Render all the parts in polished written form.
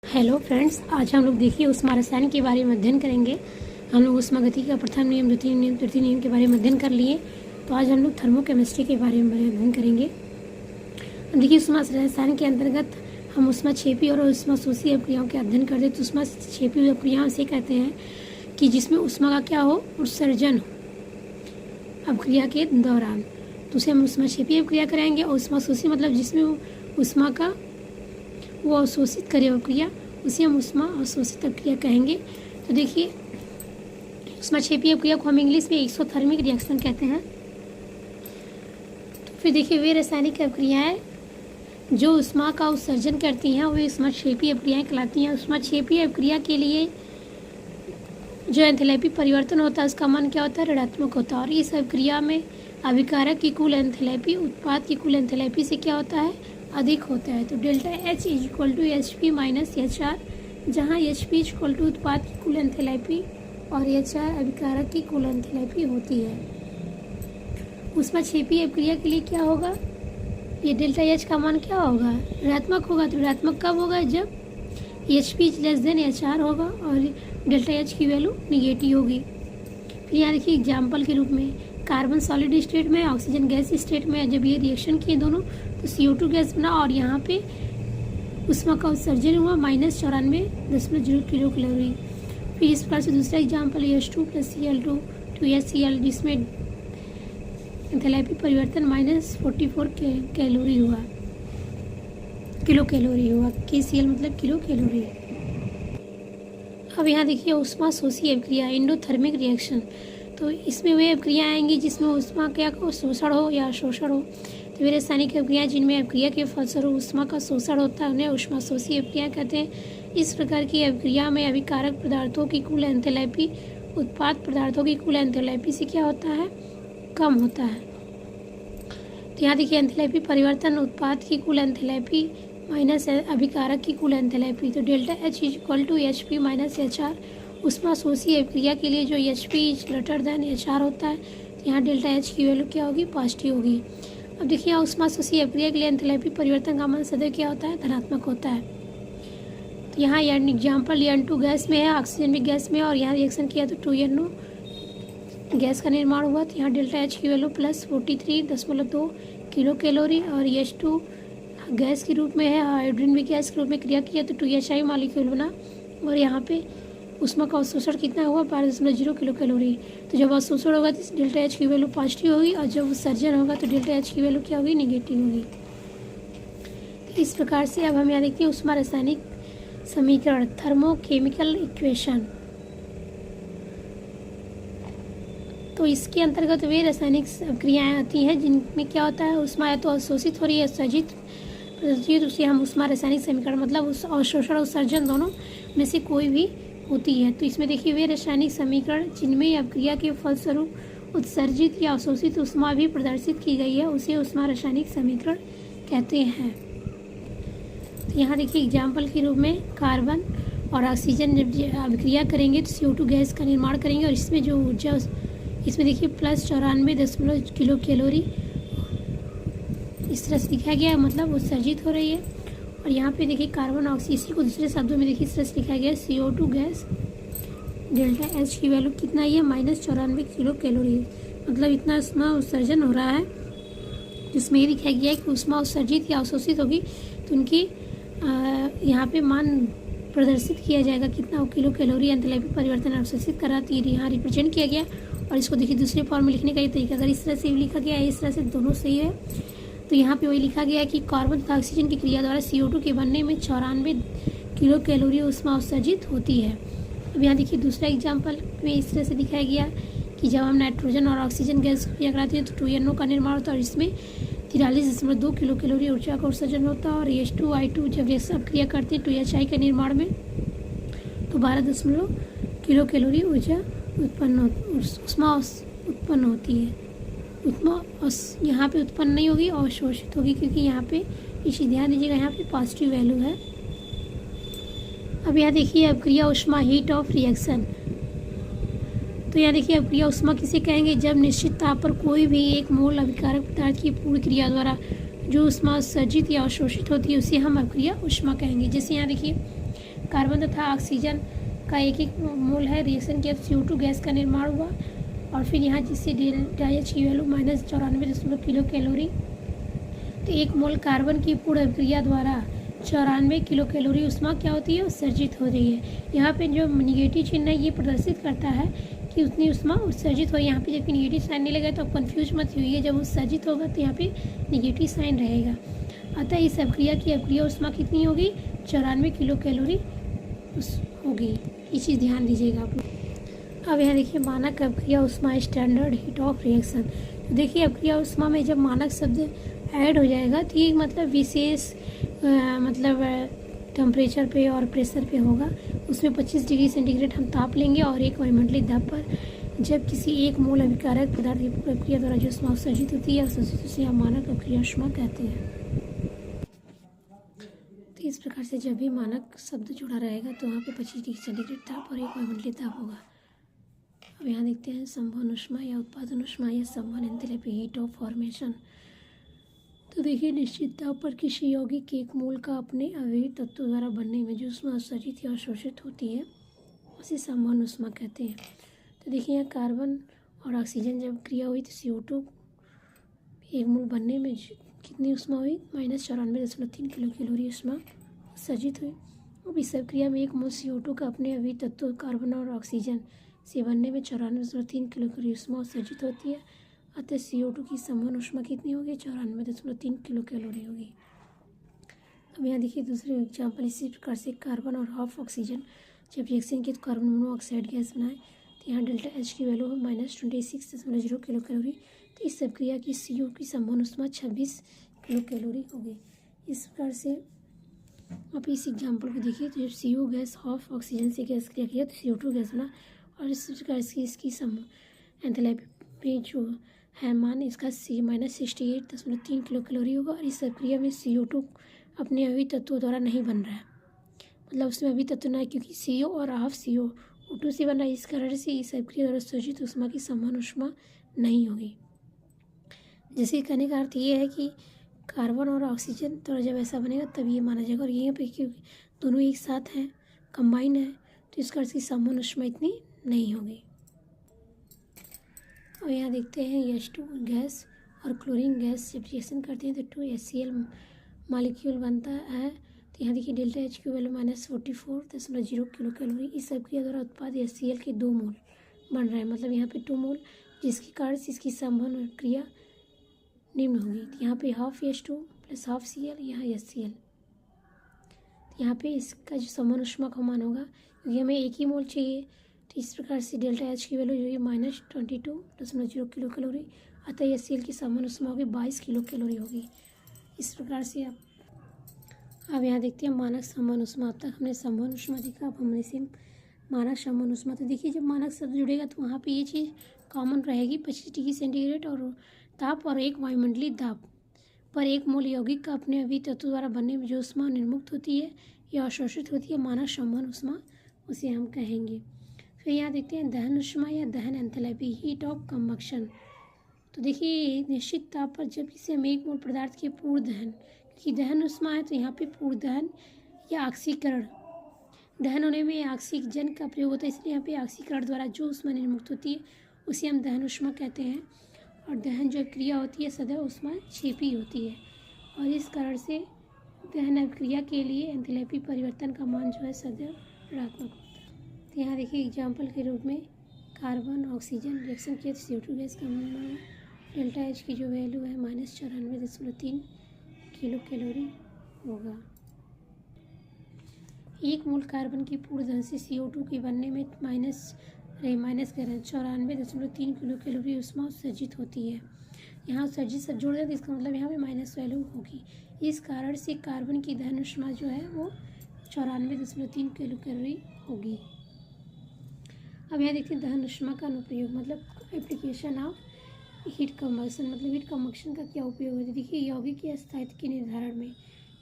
Hello friends, आज हम लोग देखिए ऊष्मा रसायन के बारे में अध्ययन करेंगे। हम लोग ऊष्मागतिकी का प्रथम नियम, द्वितीय नियम, तृतीय नियम के बारे में अध्ययन कर लिए। तो आज हम लोग थर्मोकेमिस्ट्री के बारे में अध्ययन करेंगे। देखिए, ऊष्मा रसायन के अंतर्गत हम ऊष्माक्षेपी और ऊष्माशोषी अपक्रियाओं के अध्ययन करते हैं। तो ऊष्माक्षेपी अपक्रियाओं से कहते हैं कि जिसमें ऊष्मा का क्या हो, उत्सर्जन हो अपक्रिया के दौरान, तो उसे हम ऊष्माक्षेपी अपक्रिया कराएंगे। और ऊष्माशोषी मतलब जिसमें ऊष्मा का वो अवशोषित करे अपक्रिया, उसे हम ऊष्मा अवशोषित अपक्रिया कहेंगे। तो देखिए, ऊष्माक्षेपी अपक्रिया को हम इंग्लिश में एक्सोथर्मिक रिएक्शन कहते हैं। तो फिर देखिए, वे रासायनिक अपक्रियाएं जो ऊष्मा का उत्सर्जन करती हैं वे ऊष्माक्षेपी अपक्रियाएं कहलाती हैं। ऊष्माक्षेपी अपक्रिया के लिए जो एंथैल्पी परिवर्तन होता है उसका मान क्या होता है, ऋणात्मक होता है। और इस अपक्रिया में अभिकारक की कुल एंथैल्पी उत्पाद की कुल एंथैल्पी से क्या होता है, अधिक होता है। तो delta H is equal to HP minus HR, जहाँ HP इज इक्वल टू उत्पाद की कुल एंथैल्पी और HR अभिकारक की कुल एंथैल्पी होती है। ऊष्माक्षेपी अपक्रिया के लिए क्या होगा, ये डेल्टा H का मान क्या होगा, ऋणात्मक होगा। तो ऋणात्मक कब होगा, जब HP is less than HR होगा और डेल्टा H की वैल्यू निगेटिव होगी। फिर यहाँ देखिए एग्जाम्पल के रूप में, कार्बन सॉलिड स्टेट में, ऑक्सीजन गैस स्टेट में जब ये रिएक्शन किए दोनों तो CO2 गैस बना और यहाँ पे ऊष्मा का उत्सर्जन हुआ -94.0 किलो कैलोरी। फिर इस प्रकार से दूसरा एग्जाम्पल H2 + Cl2 2HCl, जिसमें एंथैल्पी परिवर्तन -44 कैलोरी हुआ, किलो कैलोरी हुआ। KCl मतलब किलो कैलोरी। अब यहाँ देखिए ऊष्माशोषी अपक्रिया, एंडोथर्मिक रिएक्शन। तो इसमें वे अपक्रियाएं आएंगी जिसमें ऊष्मा क्या को शोषण हो या शोषण हो। तो वे रासायनिक अपक्रियाएं जिनमें अपक्रिया के फलस्वरूप ऊष्मा का शोषण होता है उन्हें ऊष्माशोषी अपक्रिया कहते हैं। इस प्रकार की अपक्रिया में अभिकारक पदार्थों की कुल एंथैल्पी उत्पाद पदार्थों की कुल एंथैल्पी से क्या होता है, कम होता है। तो यहाँ देखिए एंथैल्पी परिवर्तन उत्पाद की कुल एंथैल्पी माइनस अभिकारक की कुल एंथैल्पी। तो delta H is equal to HP minus HR। ऊष्माशोषी अपक्रिया के लिए जो HP is greater than HR होता है, तो यहाँ डेल्टा H की वैल्यू क्या होगी, पॉजिटिव होगी। अब देखिए ऊष्माशोषी अपक्रिया के लिए एंथैल्पी परिवर्तन का मान सदैव क्या होता है, धनात्मक होता है। तो यहाँ एग्जाम्पल N2 गैस में है, ऑक्सीजन भी गैस में है और यहाँ रिएक्शन किया तो 2NO गैस का निर्माण हुआ। तो यहाँ डेल्टा H की वैल्यू +43.2 किलो कैलोरी और H2 गैस के रूप में है, हाइड्रोजन भी गैस के रूप में क्रिया किया तो 2HI मॉलिक्यूल बना और यहाँ पे ऊष्मा का अवशोषण कितना हुआ, 12.0 किलो कैलोरी। तो जब अवशोषण होगा तो डेल्टा H की वैल्यू पॉजिटिव होगी और जब उत्सर्जन होगा तो डेल्टा H की वैल्यू क्या होगी, निगेटिव होगी। तो इस प्रकार से अब हम यहाँ देखते हैं ऊष्मा रासायनिक समीकरण, थर्मोकेमिकल इक्वेशन। तो इसके अंतर्गत वे रासायनिक क्रियाएं आती हैं जिनमें क्या होता है, ऊष्मा या तो अवशोषित हो रही है, उत्सर्जित, उसे हम ऊष्मा रासायनिक समीकरण मतलब उस अवशोषण उत्सर्जन दोनों में से कोई भी होती है। तो इसमें देखिए वे रासायनिक समीकरण जिनमें अपक्रिया के फलस्वरूप उत्सर्जित या अवशोषित ऊष्मा भी प्रदर्शित की गई है उसे ऊष्मा रासायनिक समीकरण कहते हैं। तो यहाँ देखिए एग्जाम्पल के रूप में कार्बन और ऑक्सीजन जब अभिक्रिया करेंगे तो CO2 गैस का निर्माण करेंगे और इसमें जो ऊर्जा, इसमें देखिए +94.0 किलो कैलोरी इस तरह से दिखाया गया है, मतलब उत्सर्जित हो रही है। और यहाँ पे देखिए कार्बन ऑक्सीजन, इसी को दूसरे शब्दों में देखिए इस तरह से लिखा गया है, CO2 गैस डेल्टा H की वैल्यू कितना ही है, -94 किलो कैलोरी, मतलब इतना ऊष्मा उत्सर्जन हो रहा है। जिसमें ये दिखाया गया है कि ऊष्मा उत्सर्जित या अवशोषित होगी तो उनकी यहाँ पे मान प्रदर्शित किया जाएगा कितना किलो कैलोरी एंथैल्पी परिवर्तन अवशोषित कराती है, यहाँ रिप्रेजेंट किया गया। और इसको देखिए दूसरे फॉर्म में लिखने का ये तरीका, अगर इस तरह से लिखा गया है, इस तरह से दोनों सही है। तो यहाँ पे वही लिखा गया है कि कार्बन तथा ऑक्सीजन की क्रिया द्वारा CO2 के बनने में 94 किलो कैलोरी ऊष्मा उत्सर्जित होती है। अब यहाँ देखिए दूसरा एग्जाम्पल में इस तरह से दिखाया गया कि जब हम नाइट्रोजन और ऑक्सीजन गैस को क्रिया कराते हैं तो 2NO का निर्माण होता है और इसमें 43.2 किलो कैलोरी ऊर्जा का उत्सर्जन होता है। और H2I2 जब ये सब क्रिया करते हैं 2HI के निर्माण में तो 12 किलो कैलोरी ऊर्जा ऊष्मा उत्पन्न होती है। यहाँ पे उत्पन्न नहीं होगी, अवशोषित होगी, क्योंकि यहाँ पे इसे ध्यान दीजिएगा, यहाँ पे पॉजिटिव वैल्यू है। अब यहाँ देखिए अपक्रिया ऊष्मा, हीट ऑफ रिएक्शन। तो यहाँ देखिए अपक्रिया ऊष्मा किसे कहेंगे, जब निश्चित ताप पर कोई भी एक मोल अभिकारक पदार्थ की पूर्ण क्रिया द्वारा जो ऊष्मा उत्सर्जित या अवशोषित होती है उसे हम अपक्रिया ऊष्मा कहेंगे। जैसे यहाँ देखिए कार्बन तथा ऑक्सीजन का एक एक मोल है। रिएक्शन के CO2 गैस का निर्माण हुआ और फिर यहाँ जिससे डेल्टा एच की वैल्यू -94.0 किलो कैलोरी। तो एक मोल कार्बन की पूर्ण अभिक्रिया द्वारा 94 किलो कैलोरी ऊष्मा क्या होती है, उत्सर्जित हो रही है। यहाँ पे जो निगेटिव चिन्ह है ये प्रदर्शित करता है कि उतनी ऊष्मा उत्सर्जित हो। यहाँ पे जबकि निगेटिव साइन नहीं लगा तो आप कन्फ्यूज मत होइए, जब उत्सर्जित होगा तो यहाँ पे निगेटिव साइन रहेगा। अतः इस अभिक्रिया की अभिक्रिया ऊष्मा कितनी होगी, 94 किलो कैलोरी होगी। ये चीज़ ध्यान दीजिएगा आप लोग। अब यहाँ देखिए मानक अभिक्रिया ऊष्मा, स्टैंडर्ड हीट ऑफ रिएक्शन। तो देखिए अभिक्रिया ऊष्मा में जब मानक शब्द ऐड हो जाएगा तो ये मतलब विशेष मतलब टेम्परेचर पे और प्रेशर पे होगा। उसमें 25 डिग्री सेंटीग्रेड हम ताप लेंगे और एक वायुमंडलीय दाब पर जब किसी एक मूल अभिकारक पदार्थ की प्रक्रिया द्वारा जो ऊष्मा उत्सर्जित होती है उसे हम मानक अभिक्रिया ऊष्मा कहते हैं। तो इस प्रकार से जब भी मानक शब्द जुड़ा रहेगा तो वहाँ पे 25 डिग्री सेंटीग्रेड ताप और एक वायुमंडलीय दाब होगा। अब यहाँ देखते हैं संवहन ऊष्मा या उत्पादन ऊष्मा या संवहन एंथैल्पी, हीट ऑफ फॉर्मेशन। तो देखिए निश्चित ताप पर किसी यौगिक के एक मोल का अपने अवयवी तत्वों द्वारा बनने में जो ऊष्मा उत्सर्जित या अवशोषित होती है उसे संवहन ऊष्मा कहते हैं। तो देखिए यहाँ कार्बन और ऑक्सीजन जब क्रिया हुई तो CO2 एक मोल बनने में कितनी ऊष्मा हुई, -94.3 किलो कैलोरी ऊष्मा उत्सर्जित हुई। अब इस क्रिया में एक मोल CO2 का अपने अवयवी तत्वों कार्बन और ऑक्सीजन से बनने में 94.3 किलो कैलोरी ऊष्मा उत्सर्जित होती है। अतः CO2 की संवहन ऊष्मा कितनी होगी, 94.3 किलो कैलोरी होगी। अब यहाँ देखिए दूसरे एग्जाम्पल, इसी प्रकार से कार्बन और हाफ ऑक्सीजन जब रिएक्शन की तो कार्बन मोनोऑक्साइड गैस बनाए तो यहाँ डेल्टा एच की वैल्यू है -26.0 किलो कैलोरी। तो इस प्रक्रिया की CO की संवहन ऊष्मा 26 किलो कैलोरी होगी। इस प्रकार से आप इस एग्जाम्पल को देखिए, तो जब CO गैस हाफ ऑक्सीजन से गैस क्रिया किया तो CO2 गैस बना और इस प्रकार से इसकी एंथैल्पी जो है मान इसका -68.3 किलो कैलोरी होगा। और इस प्रक्रिया में CO2 अपने अवयवी तत्वों द्वारा नहीं बन रहा है, मतलब उसमें अभी तत्व ना है क्योंकि CO और हाफ CO O2 से बन रहा है। इस कारण से इस प्रक्रिया द्वारा उत्सर्जित ऊष्मा की संवहन ऊष्मा नहीं होगी। जैसे कहने का अर्थ ये है कि कार्बन और ऑक्सीजन तो जब ऐसा बनेगा तब ये माना जाएगा। और यहाँ पे क्योंकि दोनों एक साथ हैं, कंबाइन है, तो इस कारण से संवहन ऊष्मा इतनी नहीं होगी। और यहाँ देखते हैं H2 गैस और क्लोरीन गैस जब रिएक्शन करते हैं तो 2HCl मॉलिक्यूल बनता है। तो यहाँ देखिए डेल्टा एच की वैल्यू -44.0 किलो कैलोरी। इस प्रक्रिया द्वारा उत्पाद HCl के 2 मोल बन रहे हैं, मतलब यहाँ पे 2 मोल, जिसके कारण से इसकी संवहन क्रिया निम्न होगी। तो यहाँ पे half H2 plus half Cl, यहाँ HCl। तो यहाँ पे इसका जो संवहन ऊष्मा का मान होगा क्योंकि हमें एक ही मोल चाहिए, तो इस प्रकार से डेल्टा एच की वैल्यू जो है -22.0 किलो कैलोरी। अतः HCl की संवहन ऊष्मा होगी 22 किलो कैलोरी होगी। इस प्रकार से अब यहाँ देखते हैं मानक संवहन ऊष्मा। अब तक हमने संवहन ऊष्मा देखा, अब हमने से मानक संवहन ऊष्मा। तो देखिए जब मानक शब्द जुड़ेगा तो वहाँ पे ये चीज़ कॉमन रहेगी, 25 डिग्री सेंटीग्रेड और ताप और एक वायुमंडलीय दाब पर एक मोल यौगिक का अपने अवयवी तत्व द्वारा बनने में जो ऊष्मा निर्मुक्त होती है या अवशोषित होती है मानक संवहन ऊष्मा, उसे हम कहेंगे। फिर यहाँ देखते हैं दहन ऊष्मा या दहन एंथैल्पी, हीट ऑफ कंबक्शन। तो देखिए निश्चित ताप पर जब इसे हम एक मोल पदार्थ के पूर्ण दहन, क्योंकि दहन ऊष्मा है तो यहाँ पे पूर्ण दहन या ऑक्सीकरण, दहन होने में ऑक्सीजन का प्रयोग होता है, इसलिए यहाँ पे ऑक्सीकरण द्वारा जो ऊष्मा निर्मुक्त होती है उसे हम दहन ऊष्मा कहते हैं। और दहन जो क्रिया होती है सदैव ऊष्मा छिपी होती है और इस कारण से दहन अभिक्रिया के लिए एंथैल्पी परिवर्तन का मान जो है सदैव ऋणात्मक होता है। तो यहाँ देखिए एग्जाम्पल के रूप में कार्बन ऑक्सीजन रिएक्शन किया तो CO2 गैस का मान डेल्टा एच की जो वैल्यू है -94.3 किलो कैलोरी होगा। एक मोल कार्बन की पूर्ण दहन से CO2 के बनने में माइनस कह रहे हैं 94.3 किलो कैलोरी ऊष्मा उत्सर्जित होती है। यहाँ उत्सर्जित सब जोड़ दें तो इसका मतलब यहाँ पे माइनस वैल्यू होगी। इस कारण से कार्बन की दहन ऊष्मा जो है वो 94.3 किलो कैलोरी होगी। अब यहाँ देखते हैं दहन ऊष्मा का अनुप्रयोग, मतलब एप्लीकेशन ऑफ हीट कंबक्शन, मतलब हीट कंबक्शन का क्या उपयोग होता है। देखिए यौगिक के स्थायित्व के निर्धारण में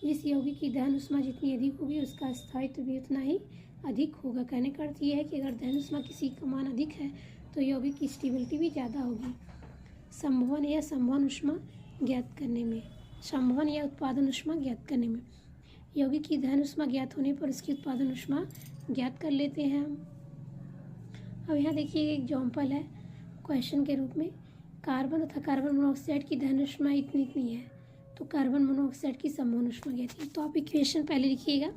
जिस यौगिक की दहन ऊष्मा जितनी अधिक होगी उसका स्थायित्व भी उतना ही अधिक होगा। कहने का अर्थ ये है कि अगर दहन ऊष्मा किसी का मान अधिक है तो यौगिक की स्टेबिलिटी भी ज़्यादा होगी। संवहन या संवहन ऊष्मा ज्ञात करने में, संवहन या उत्पादन ऊष्मा ज्ञात करने में यौगिक की दहन ऊष्मा ज्ञात होने पर उसकी उत्पादन ऊष्मा ज्ञात कर लेते हैं हम। अब यहाँ देखिए एक एग्जाम्पल है क्वेश्चन के रूप में, कार्बन तथा कार्बन मोनोऑक्साइड की दहन ऊष्मा इतनी इतनी है, तो कार्बन मोनोऑक्साइड की समूह ऊष्मा ज्ञात है। तो आप इक्वेशन पहले लिखिएगा,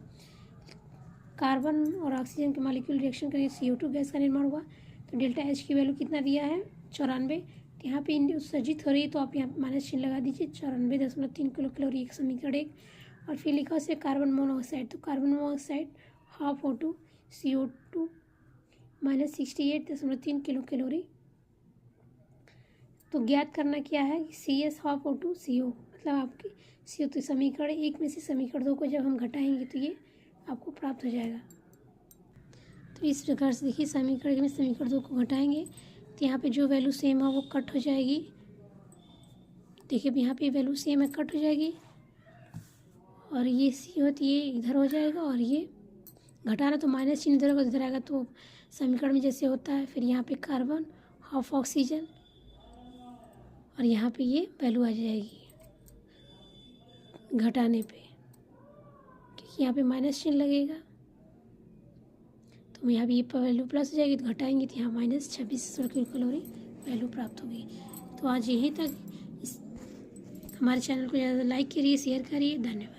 कार्बन और ऑक्सीजन के मॉलिक्यूल रिएक्शन करके CO2 गैस का निर्माण हुआ, तो डेल्टा H की वैल्यू कितना दिया है 94। तो यहाँ पे उत्सर्जित हो रही है तो आप यहाँ माइनस चिन्ह लगा दीजिए, 94.3 किलो कैलोरी एक समीकरण एक। और फिर लिखा उसे कार्बन मोनोऑक्साइड, तो carbon monoxide half O2 CO2 minus 68.3 kilo calorie. तो ज्ञात करना क्या है, CS हाफ O2 CO, मतलब आपकी CO, तो समीकरण एक में से समीकरण दो को जब हम घटाएंगे तो ये आपको प्राप्त हो जाएगा। तो इस प्रकार से देखिए समीकरण में समीकरण दो को घटाएंगे तो यहाँ पे जो वैल्यू सेम है वो कट हो जाएगी। देखिए यहाँ पे वैल्यू सेम है, कट हो जाएगी, और ये सी होती ये इधर हो जाएगा, और ये घटाना तो माइनस चिन्ह इधर इधर आएगा, तो समीकरण में जैसे होता है। फिर यहाँ पे कार्बन हाफ ऑक्सीजन, और यहाँ पे ये वैल्यू आ जाएगी घटाने पे, क्योंकि यहाँ पे माइनस चिन्ह लगेगा, तो यहाँ भी ये वैल्यू प्लस हो जाएगी, तो घटाएंगे तो यहाँ माइनस 26 किलो कैलोरी वैल्यू प्राप्त होगी। तो आज यहीं तक। हमारे चैनल को ज़्यादा लाइक करिए, शेयर करिए। धन्यवाद।